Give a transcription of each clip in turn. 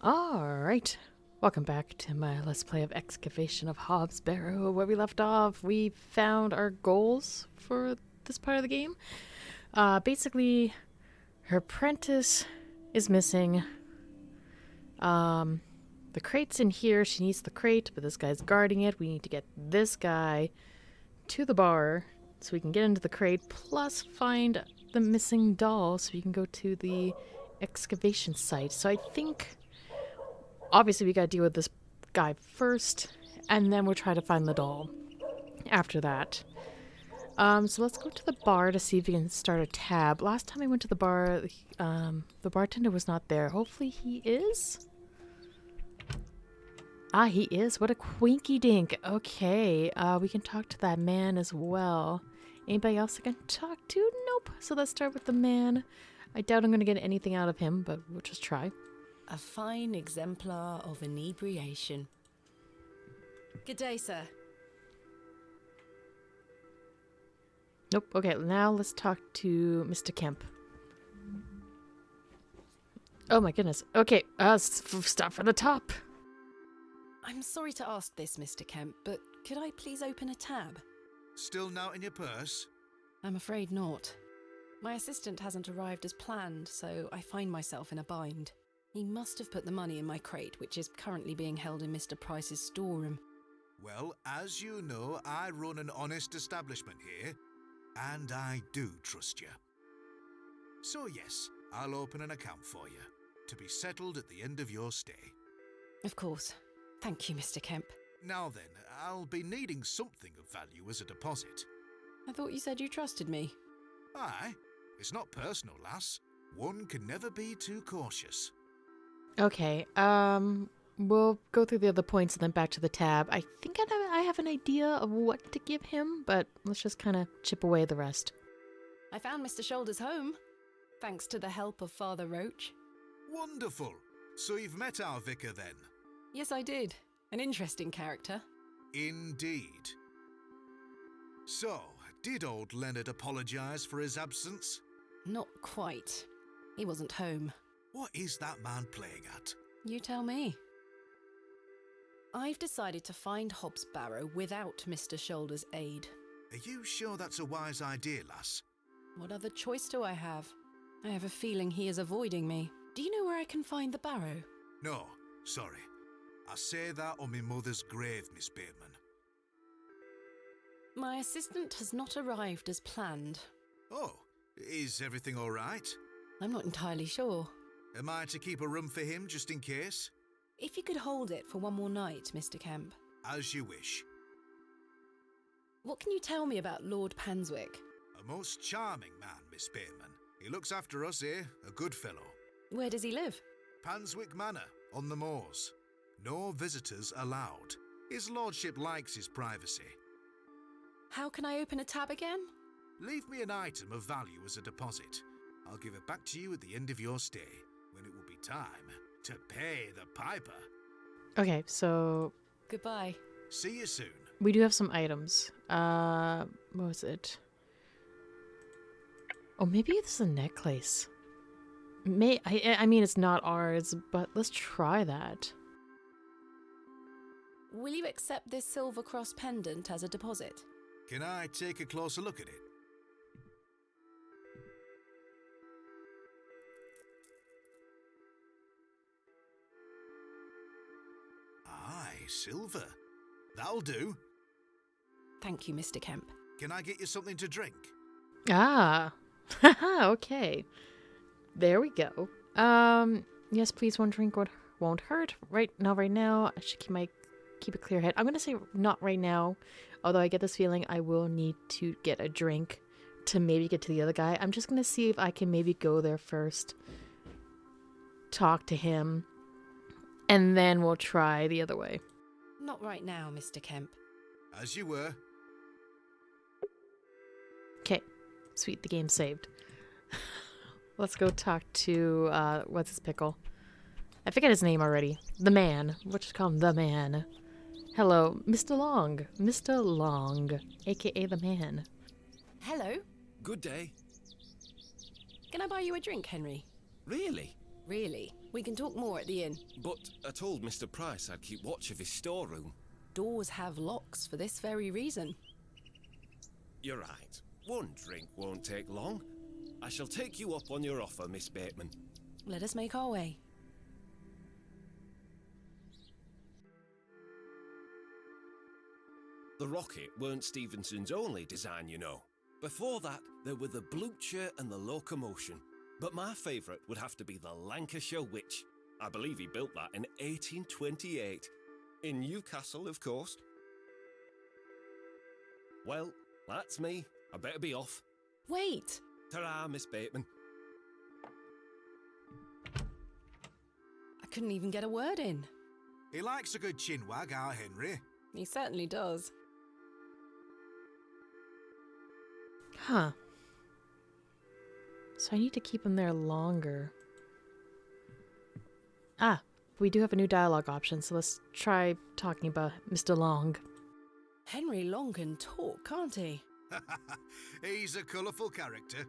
Alright, welcome back to my Let's Play of Excavation of Hob's Barrow. Where we left off, we found our goals for this part of the game. Basically, her apprentice is missing. The crate's in here, she needs the crate, but this guy's guarding it. We need to get this guy to the bar so we can get into the crate, plus find the missing doll so we can go to the excavation site. So I think obviously we gotta deal with this guy first, and then we'll try to find the doll after that. So let's go to the bar to see if we can start a tab. Last time I went to the bar, the bartender was not there. Hopefully he is? Ah, he is. What a quinky dink. Okay, we can talk to that man as well. Anybody else I can talk to? Nope. So let's start with the man. I doubt I'm going to get anything out of him, but we'll just try. A fine exemplar of inebriation. Good day, sir. Nope. Okay, now let's talk to Mr. Kemp. Oh my goodness. Okay, start from the top. I'm sorry to ask this, Mr. Kemp, but could I please open a tab? Still not in your purse? I'm afraid not. My assistant hasn't arrived as planned, so I find myself in a bind. He must have put the money in my crate, which is currently being held in Mr. Price's storeroom. Well, as you know, I run an honest establishment here, and I do trust you. So yes, I'll open an account for you, to be settled at the end of your stay. Of course. Thank you, Mr. Kemp. Now then, I'll be needing something of value as a deposit. I thought you said you trusted me. Aye, it's not personal, lass. One can never be too cautious. Okay, we'll go through the other points and then back to the tab. I think I have an idea of what to give him, but let's just kind of chip away the rest. I found Mr. Shoulder's home, thanks to the help of Father Roach. Wonderful! So you've met our vicar then? Yes, I did. An interesting character. Indeed. So, did old Leonard apologise for his absence? Not quite. He wasn't home. What is that man playing at? You tell me. I've decided to find Hob's Barrow without Mr. Shoulder's aid. Are you sure that's a wise idea, lass? What other choice do I have? I have a feeling he is avoiding me. Do you know where I can find the barrow? No, sorry. I say that on my mother's grave, Miss Bateman. My assistant has not arrived as planned. Oh, is everything all right? I'm not entirely sure. Am I to keep a room for him just in case? If you could hold it for one more night, Mr. Kemp. As you wish. What can you tell me about Lord Panswick? A most charming man, Miss Bateman. He looks after us here, a good fellow. Where does he live? Panswick Manor, on the moors. No visitors allowed. His lordship likes his privacy. How can I open a tab again? Leave me an item of value as a deposit. I'll give it back to you at the end of your stay, when it will be time to pay the piper. Okay, so Goodbye. See you soon. we do have some items. What was it? Oh, maybe it's a necklace. I mean, it's not ours, but let's try that. Will you accept this silver cross pendant as a deposit? Can I take a closer look at it? Aye, silver. That'll do. Thank You, Mr. Kemp. Can I get you something to drink? Ah, haha, okay. There we go. Yes, please, one drink won't hurt. Right now, I should keep a clear head. I'm gonna say not right now, although I get this feeling I will need to get a drink to maybe get to the other guy. I'm just gonna see if I can maybe go there first, talk to him, and then we'll try the other way. Not right now, Mr. Kemp. As you were. Okay, sweet, the game's saved. Let's go talk to, what's his pickle? I forget his name already. The man. We'll just call him the man. Hello, Mr. Long. Mr. Long, aka the man. Hello. Good day. Can I buy you a drink, Henry? Really? Really? We can talk more at the inn. But I told Mr. Price I'd keep watch of his storeroom. Doors have locks for this very reason. You're right. One drink won't take long. I shall take you up on your offer, Miss Bateman. Let us make our way. The rocket weren't Stevenson's only design, you know. Before that, there were the Blucher and the Locomotion. But my favourite would have to be the Lancashire Witch. I believe he built that in 1828. In Newcastle, of course. Well, that's me. I better be off. Wait! Ta-ra, Miss Bateman. I couldn't even get a word in. He likes a good chinwag, our Henry. He certainly does. Huh. So I need to keep him there longer. Ah, we do have a new dialogue option, so let's try talking about Mr. Long. Henry Long can talk, can't he? He's a colourful character.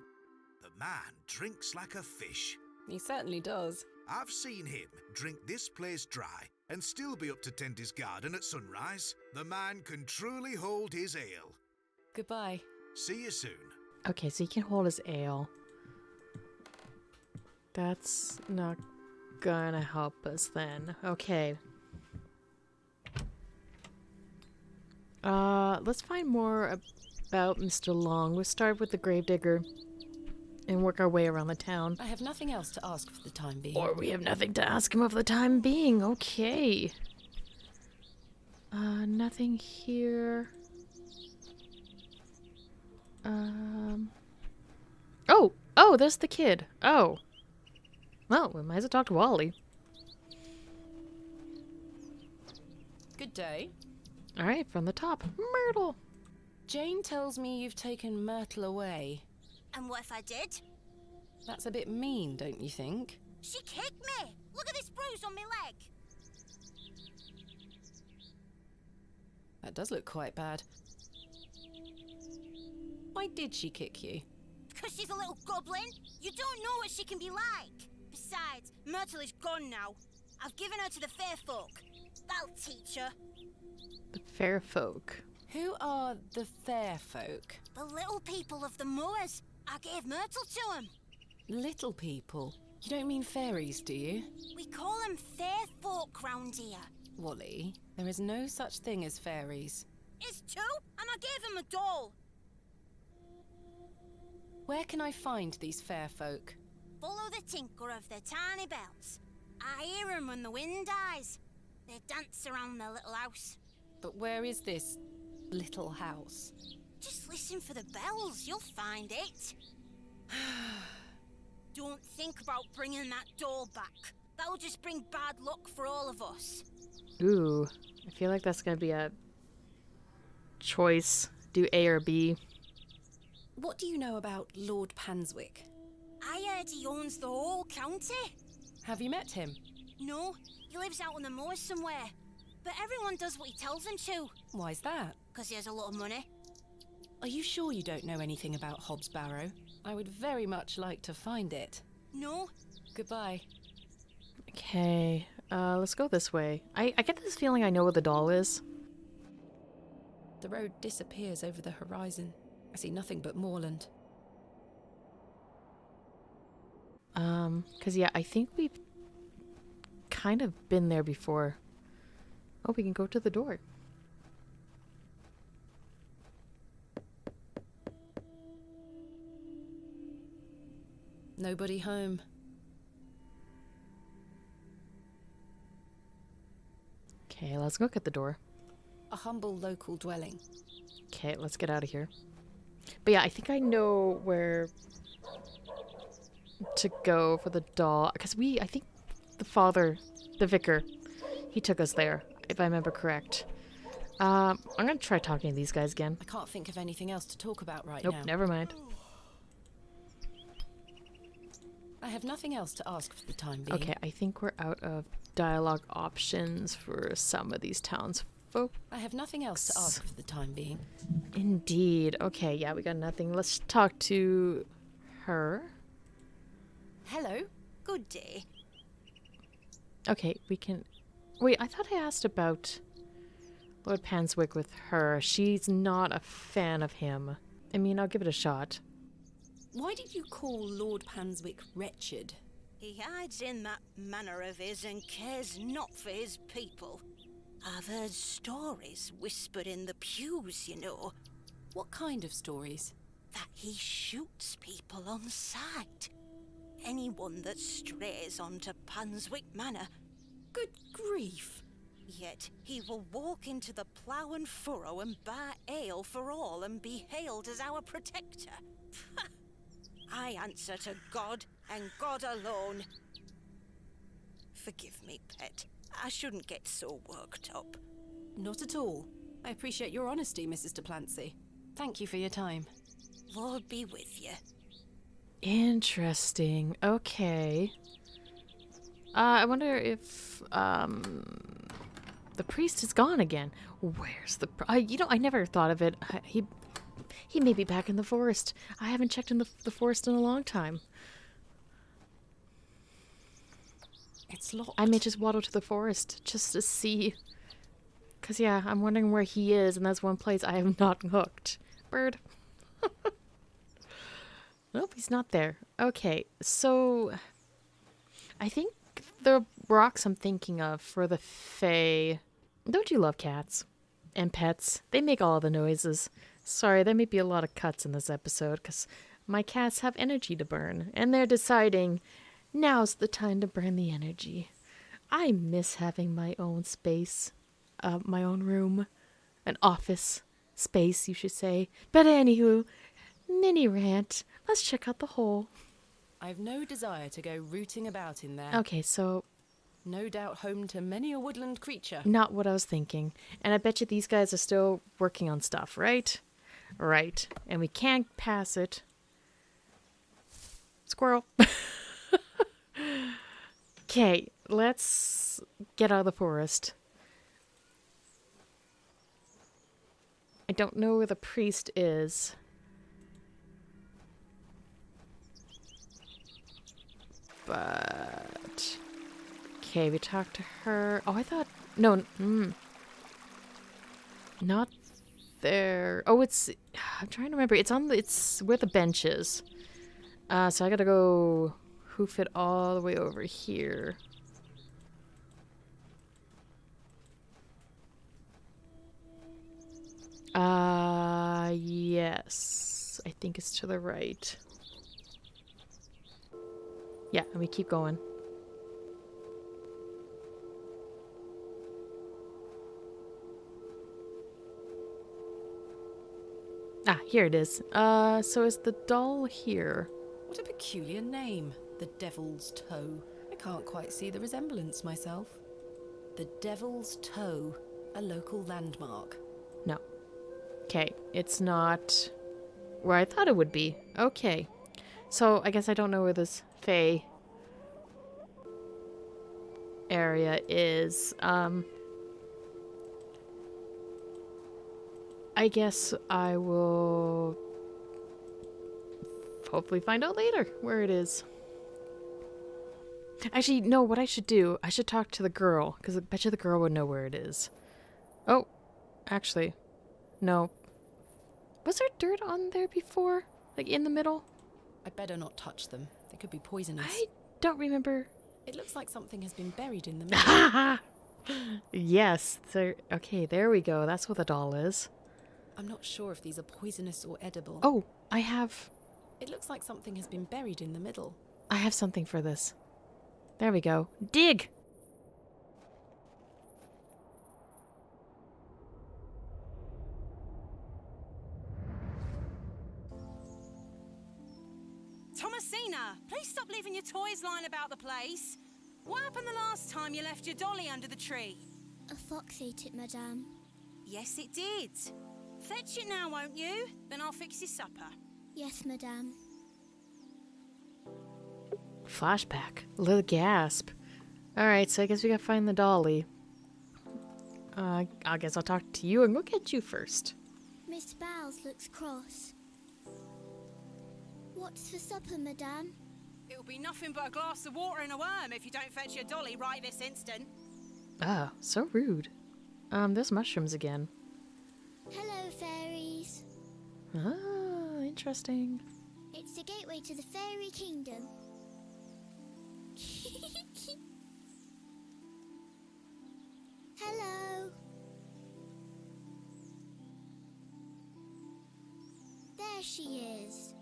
The man drinks like a fish. He certainly does. I've seen him drink this place dry and still be up to tend his garden at sunrise. The man can truly hold his ale. Goodbye. See you soon. Okay, so he can hold his ale. That's not gonna help us then. Okay. Let's find more about Mr. Long. We'll start with the gravedigger and work our way around the town. I have nothing else to ask for the time being. Or we have nothing to ask him of the time being. Okay. Nothing here. Oh, there's the kid. Oh. Well, we might as well talk to Wally. Good day. Alright, from the top. Myrtle. Jane tells me you've taken Myrtle away. And what if I did? That's a bit mean, don't you think? She kicked me! Look at this bruise on my leg! That does look quite bad. Why did she kick you? Because she's a little goblin. You don't know what she can be like. Besides, Myrtle is gone now. I've given her to the fair folk. That'll teach her. The fair folk. Who are the fair folk? The little people of the moors. I gave Myrtle to them. Little people? You don't mean fairies, do you? We call them fair folk round here. Wally, there is no such thing as fairies. It's two, and I gave him a doll. Where can I find these fair folk? Follow the tinkle of their tiny bells. I hear them when the wind dies. They dance around their little house. But where is this little house? Just listen for the bells, you'll find it. Don't think about bringing that doll back. That'll just bring bad luck for all of us. Ooh, I feel like that's gonna be a choice. Do A or B. What do you know about Lord Panswick? I heard he owns the whole county. Have you met him? No, he lives out on the moors somewhere. But everyone does what he tells them to. Why's that? Because he has a lot of money. Are you sure you don't know anything about Hobbs Barrow? I would very much like to find it. No. Goodbye. Okay, let's go this way. I get this feeling I know where the doll is. The road disappears over the horizon. I see nothing but moorland. Cause yeah, I think we've kind of been there before. Oh, we can go to the door. Nobody home. Okay, let's look at the door. A humble local dwelling. Okay, let's get out of here. But yeah, I think I know where to go for the doll. Because I think the father, the vicar, he took us there, if I remember correct. I'm going to try talking to these guys again. I can't think of anything else to talk about right Nope, now. never mind. I have nothing else to ask for the time being. Okay, I think we're out of dialogue options for some of these townsfolk. I have nothing else to ask for the time being. Indeed. Okay, yeah, we got nothing. Let's talk to her. Hello. Good day. Okay, we can... Wait, I thought I asked about Lord Panswick with her. She's not a fan of him. I mean, I'll give it a shot. Why did you call Lord Panswick wretched? He hides in that manner of his and cares not for his people. I've heard stories whispered in the pews, you know, What kind of stories? that he shoots people on sight. Anyone that strays onto Panswick Manor. Good grief. Yet he will walk into the plough and furrow and buy ale for all and be hailed as our protector. I answer to God and God alone. Forgive me, pet. I shouldn't get so worked up. Not at all. I appreciate your honesty, Mrs. Duplancy. Thank you for your time. Lord be with you. Interesting. Okay. I wonder if the priest is gone again. Where's the... I never thought of it. He may be back in the forest. I haven't checked in the forest in a long time. It's locked. I may just waddle to the forest just to see. Because, yeah, I'm wondering where he is, and that's one place I have not looked. Bird. Nope, he's not there. Okay, so I think the rocks I'm thinking of for the Fae... Don't you love cats? And pets? They make all the noises. Sorry, there may be a lot of cuts in this episode, because my cats have energy to burn, and they're deciding now's the time to burn the energy. I miss having my own space, my own room, an office space, you should say. But anywho, mini rant. Let's check out the hole. I've no desire to go rooting about in there. Okay, so No doubt home to many a woodland creature. not what I was thinking. And I bet you these guys are still working on stuff, right? Right. And we can't pass it. Squirrel. Okay, let's get out of the forest. I don't know where the priest is. But... Okay, we talked to her. Oh, I thought... No, not there. Oh, it's... I'm trying to remember. It's where the bench is. So I gotta go hoof it all the way over here. Yes. I think it's to the right. Yeah, and we keep going. Ah, here it is. So is the doll here? What a peculiar name. The Devil's Toe. I can't quite see the resemblance myself. The Devil's Toe. A local landmark. No. Okay, it's not where I thought it would be. Okay. So I guess I don't know where this Fae area is. I guess I will hopefully find out later where it is. Actually, no, what I should do, I should talk to the girl, because I bet you the girl would know where it is. Oh, actually, no. Was there dirt on there before? Like in the middle? I'd better not touch them. They could be poisonous. I don't remember. It looks like something has been buried in the middle. Yes. Okay, there we go. That's what the doll is. I'm not sure if these are poisonous or edible. Oh, I have It looks like something has been buried in the middle. something for this. There we go. Dig! Thomasina, please stop leaving your toys lying about the place. What happened the last time you left your dolly under the tree? A fox ate it, madame. Yes, it did. Fetch it now, won't you? Then I'll fix your supper. Yes, madame. Flashback. A little gasp. Alright, so I guess we gotta find the dolly. I guess I'll talk to you and look at you first. Miss Bowles looks cross. What's for supper, madame? It'll be nothing but a glass of water and a worm if you don't fetch your dolly right this instant. Ah, so rude. There's mushrooms again. Hello, fairies. Ah, interesting. It's the gateway to the fairy kingdom. Hello. There she is.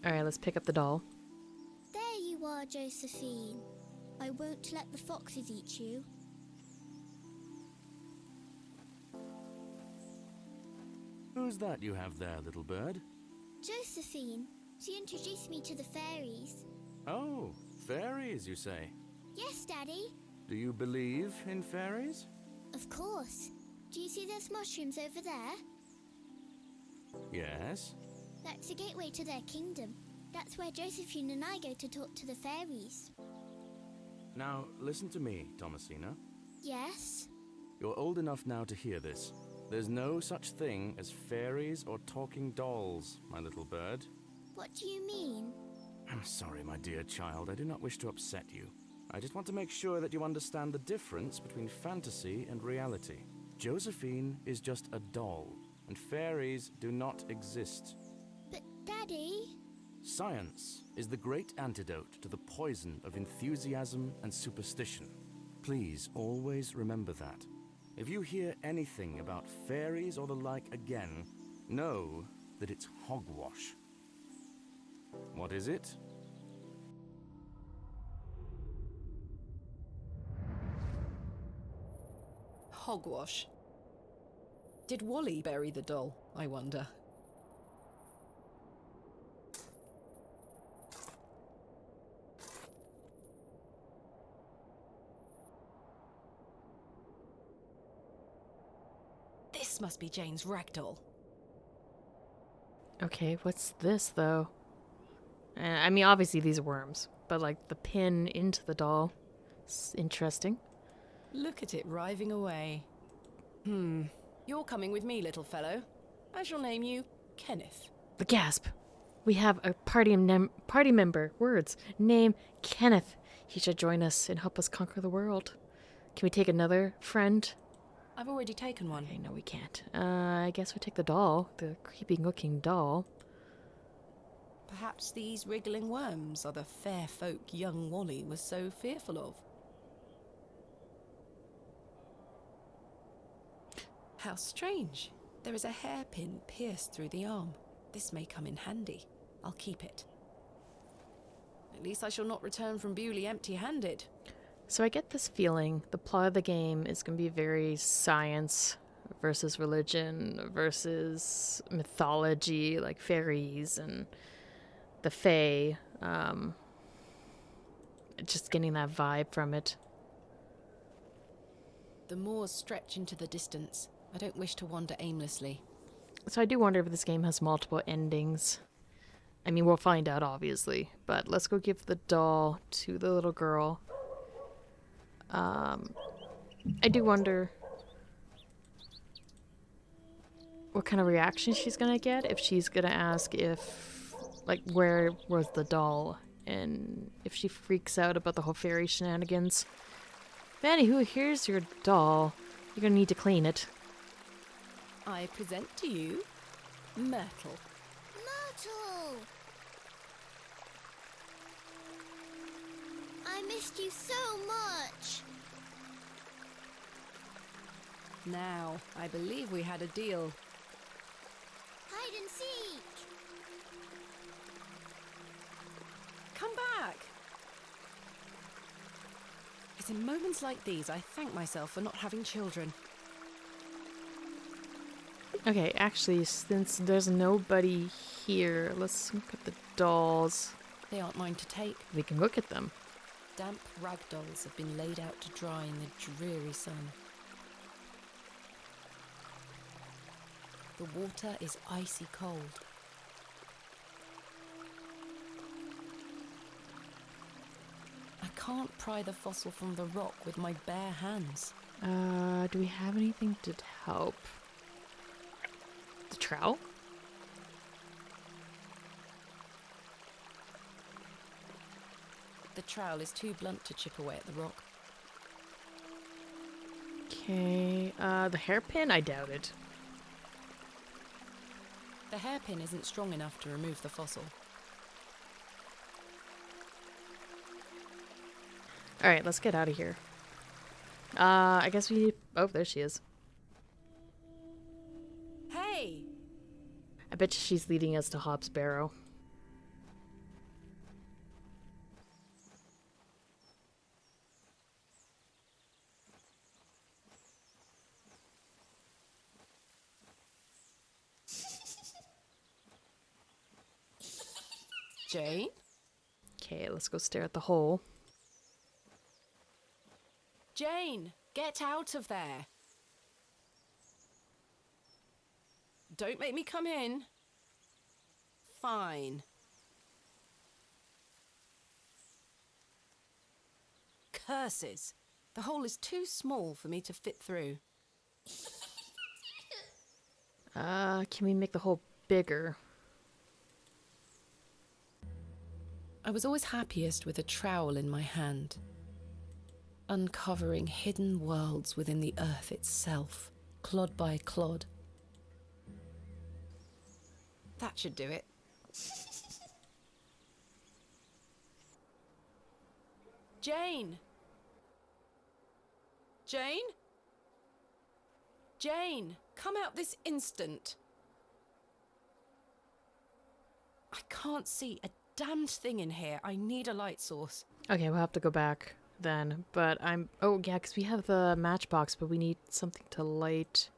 Alright, let's pick up the doll. There you are, Josephine. I won't let the foxes eat you. Who's that you have there, little bird? Josephine, she introduced me to the fairies. Oh, fairies, you say? Yes, Daddy. Do you believe in fairies? Of course. Do you see those mushrooms over there? Yes. That's the gateway to their kingdom. That's where Josephine and I go to talk to the fairies. Now, listen to me, Thomasina. Yes? You're old enough now to hear this. There's no such thing as fairies or talking dolls, my little bird. What do you mean? I'm sorry, my dear child. I do not wish to upset you. I just want to make sure that you understand the difference between fantasy and reality. Josephine is just a doll, and fairies do not exist. But, Daddy... Science is the great antidote to the poison of enthusiasm and superstition. Please always remember that. If you hear anything about fairies or the like again, know that it's hogwash. What is it? Hogwash. Did Wally bury the doll, I wonder? This must be Jane's ragdoll. Okay, what's this, though? I mean, obviously these are worms, but like the pin into the doll. It's interesting. Look at it writhing away. You're coming with me, little fellow. I shall name you Kenneth. The gasp! We have a party member. Words. Name Kenneth. He should join us and help us conquer the world. Can we take another friend? I've already taken one. Okay, no, we can't. I guess we take the doll. The creepy-looking doll. Perhaps these wriggling worms are the fair folk young Wally was so fearful of. How strange. There is a hairpin pierced through the arm. This may come in handy. I'll keep it. At least I shall not return from Bewley empty-handed. So I get this feeling the plot of the game is going to be very science versus religion versus mythology, like fairies and the fae. Just getting that vibe from it. The moors stretch into the distance. I don't wish to wander aimlessly. So I do wonder if this game has multiple endings. I mean, we'll find out, obviously. But let's go give the doll to the little girl. I do wonder what kind of reaction she's gonna get. If she's gonna ask if, like, where was the doll? And if she freaks out about the whole fairy shenanigans. But anywho, here's your doll. You're gonna need to clean it. I present to you Myrtle. Myrtle! I missed you so much. Now, I believe we had a deal. Hide and seek. Come back! It's in moments like these I thank myself for not having children. Okay, actually, since there's nobody here, let's look at the dolls. They aren't mine to take. We can look at them. Damp rag dolls have been laid out to dry in the dreary sun. The water is icy cold. I can't pry the fossil from the rock with my bare hands. Do we have anything to help? The trowel? the trowel is too blunt to chip away at the rock. Okay, the hairpin? I doubt it. The hairpin isn't strong enough to remove the fossil. Alright, let's get out of here. I guess we... Oh, there she is. Hey! I bet you she's leading us to Hob's Barrow. Jane? Okay, let's go stare at the hole. Jane, get out of there! Don't make me come in. Fine. Curses! The hole is too small for me to fit through. Can we make the hole bigger? I was always happiest with a trowel in my hand, uncovering hidden worlds within the earth itself, clod by clod. That should do it. Jane! Jane? Jane, come out this instant. I can't see a damned thing in here. I need a light source. Okay, we'll have to go back then. But I'm... Oh, yeah, because we have the matchbox, but we need something to light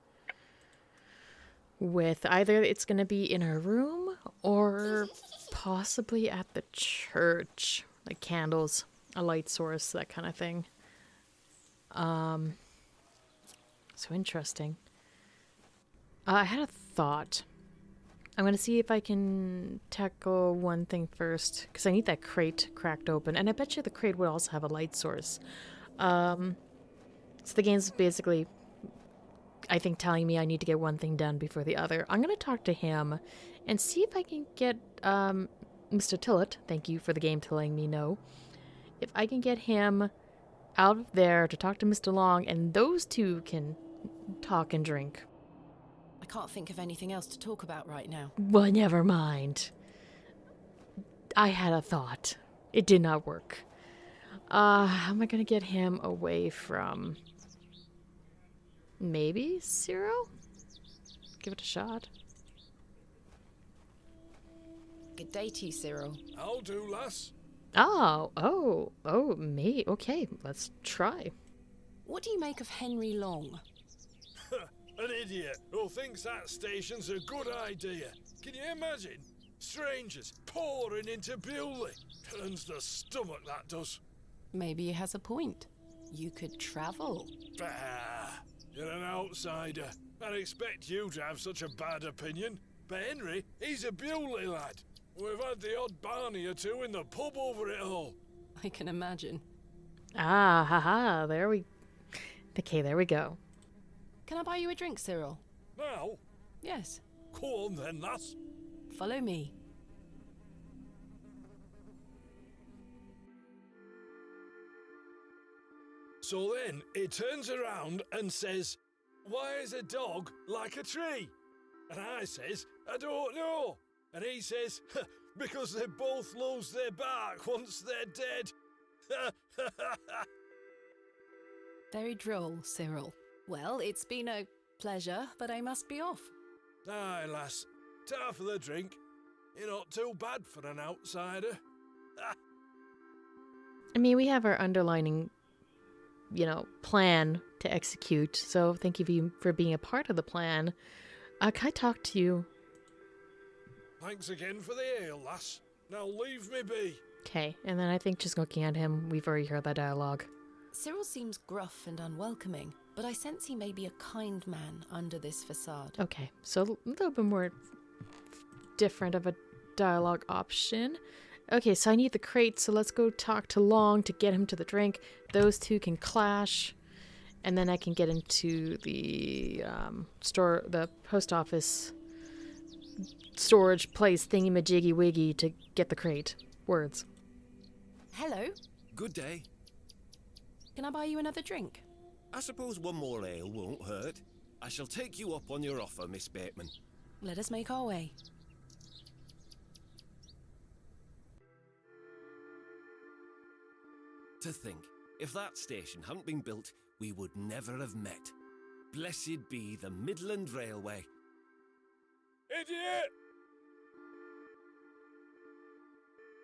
with. Either it's going to be in her room or possibly at the church. Like candles, a light source, that kind of thing. So interesting. I had a thought. I'm going to see if I can tackle one thing first, because I need that crate cracked open, and I bet you the crate would also have a light source. So the game's basically, I think, telling me I need to get one thing done before the other. I'm going to talk to him and see if I can get Mr. Tillett, thank you for the game telling me no, if I can get him out of there to talk to Mr. Long, and those two can talk and drink. I can't think of anything else to talk about right now. Well, never mind. I had a thought. It did not work. How am I gonna get him away from... Maybe Cyril? Give it a shot. Good day to you, Cyril. I'll do, lass. Oh, me. Okay, let's try. What do you make of Henry Long? An idiot who thinks that station's a good idea. Can you imagine? Strangers pouring into Bewley. Turns the stomach, that does. Maybe he has a point. You could travel. Bah! You're an outsider. I'd expect you to have such a bad opinion. But Henry, he's a Bewley lad. We've had the odd Barney or two in the pub over it all. I can imagine. Haha, there we... Okay, there we go. Can I buy you a drink, Cyril? Now? Yes. Go on then, lass. Follow me. So then, he turns around and says, "Why is a dog like a tree?" And I says, "I don't know." And he says, "Because they both lose their bark once they're dead." Very droll, Cyril. Well, it's been a pleasure, but I must be off. Aye, lass. Ta for the drink. You're not too bad for an outsider. I mean, we have our underlining, plan to execute, so thank you for being a part of the plan. Can I talk to you? Thanks again for the ale, lass. Now leave me be. Okay, and then I think just looking at him, we've already heard that dialogue. Cyril seems gruff and unwelcoming, but I sense he may be a kind man under this facade. Okay, so a little bit more different of a dialogue option. Okay, so I need the crate, so let's go talk to Long to get him to the drink. Those two can clash, and then I can get into the the post office storage place thingy-majiggy-wiggy to get the crate. Words. Hello, Good day. Can I buy you another drink? I suppose one more ale won't hurt. I shall take you up on your offer, Miss Bateman. Let us make our way. To think, if that station hadn't been built, we would never have met. Blessed be the Midland Railway. Idiot!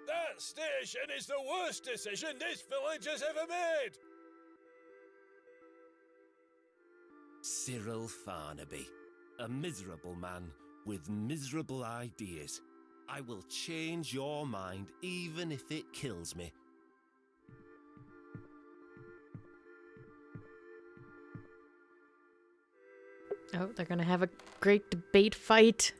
That station is the worst decision this village has ever made! Cyril Farnaby, a miserable man with miserable ideas. I will change your mind even if it kills me. Oh, they're gonna have a great debate fight.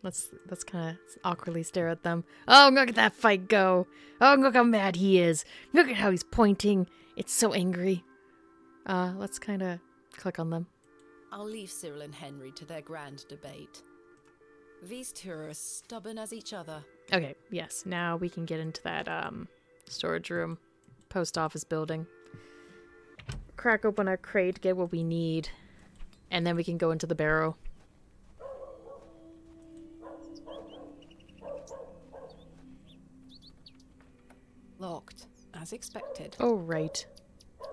Let's kind of awkwardly stare at them. Oh, look at that fight go. Oh, look how mad he is. Look at how he's pointing. It's so angry. Let's kind of click on them. I'll leave Cyril and Henry to their grand debate. These two are as stubborn as each other. Okay, yes. Now we can get into that storage room, post office building. Crack open our crate, get what we need, and then we can go into the barrow. Locked, as expected. Oh, right.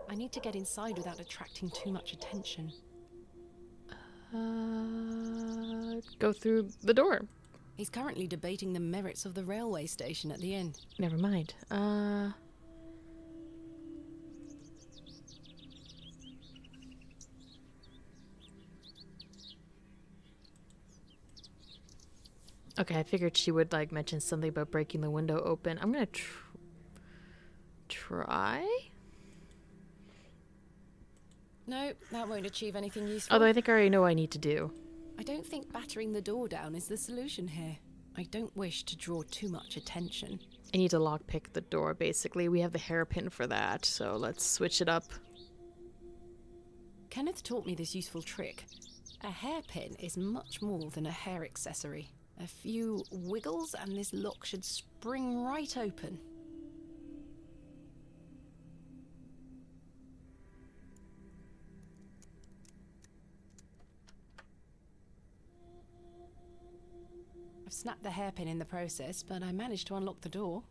I need to get inside without attracting too much attention. Go through the door. He's currently debating the merits of the railway station at the inn. Never mind. Okay, I figured she would, like, mention something about breaking the window open. I'm gonna try? No, that won't achieve anything useful. Although I think I already know what I need to do. I don't think battering the door down is the solution here. I don't wish to draw too much attention. I need to lockpick the door, basically. We have the hairpin for that, so let's switch it up. Kenneth taught me this useful trick. A hairpin is much more than a hair accessory. A few wiggles and this lock should spring right open. I've snapped the hairpin in the process, but I managed to unlock the door.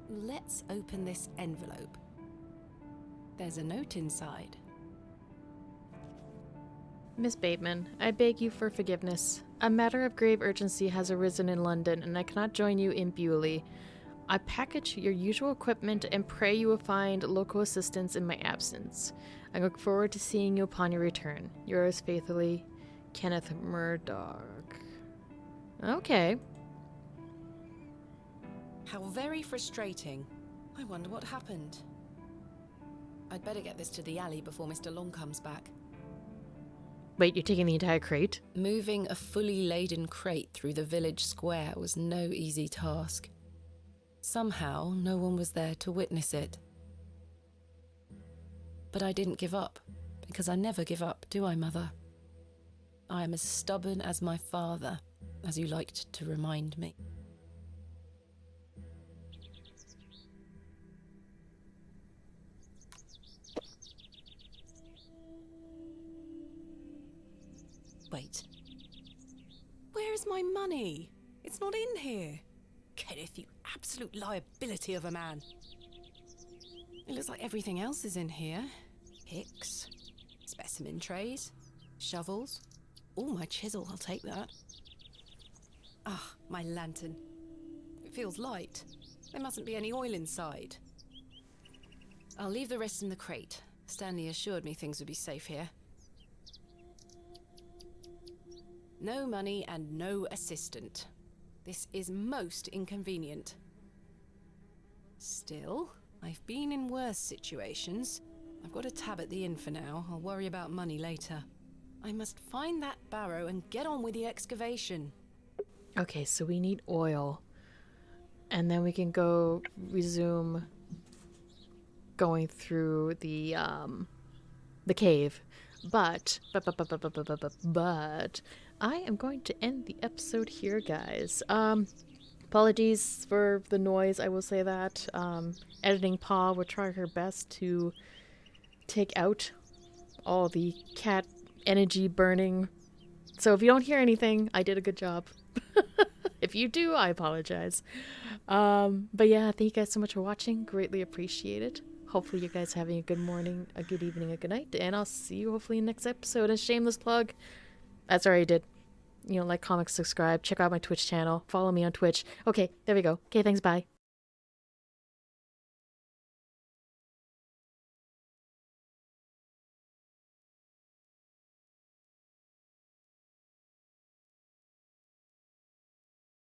Let's open this envelope. There's a note inside. Miss Bateman, I beg you for forgiveness. A matter of grave urgency has arisen in London, and I cannot join you in Bewley. I package your usual equipment and pray you will find local assistance in my absence. I look forward to seeing you upon your return. Yours faithfully, Kenneth Murdoch. Okay. How very frustrating. I wonder what happened. I'd better get this to the alley before Mr. Long comes back. Wait, you're taking the entire crate? Moving a fully laden crate through the village square was no easy task. Somehow, no one was there to witness it. But I didn't give up, because I never give up, do I, Mother? I am as stubborn as my father, as you liked to remind me. Wait. Where is my money? It's not in here. Kenneth, you absolute liability of a man. It looks like everything else is in here. Picks, specimen trays, shovels. Oh, my chisel, I'll take that. Ah, my lantern. It feels light. There mustn't be any oil inside. I'll leave the rest in the crate. Stanley assured me things would be safe here. No money and no assistant. This is most inconvenient. Still, I've been in worse situations. I've got a tab at the inn for now. I'll worry about money later. I must find that barrow and get on with the excavation. Okay, so we need oil. And then we can go resume going through the cave. But I am going to end the episode here, guys. Apologies for the noise, I will say that. Editing Paw will try her best to take out all the cat energy burning. So if you don't hear anything, I did a good job. If you do, I apologize. But yeah, thank you guys so much for watching. Greatly appreciate it. Hopefully you guys are having a good morning, a good evening, a good night, and I'll see you hopefully in the next episode. A shameless plug. That's already did. You know, like, comment, subscribe, check out my Twitch channel, follow me on Twitch. Okay, there we go. Okay, thanks, bye.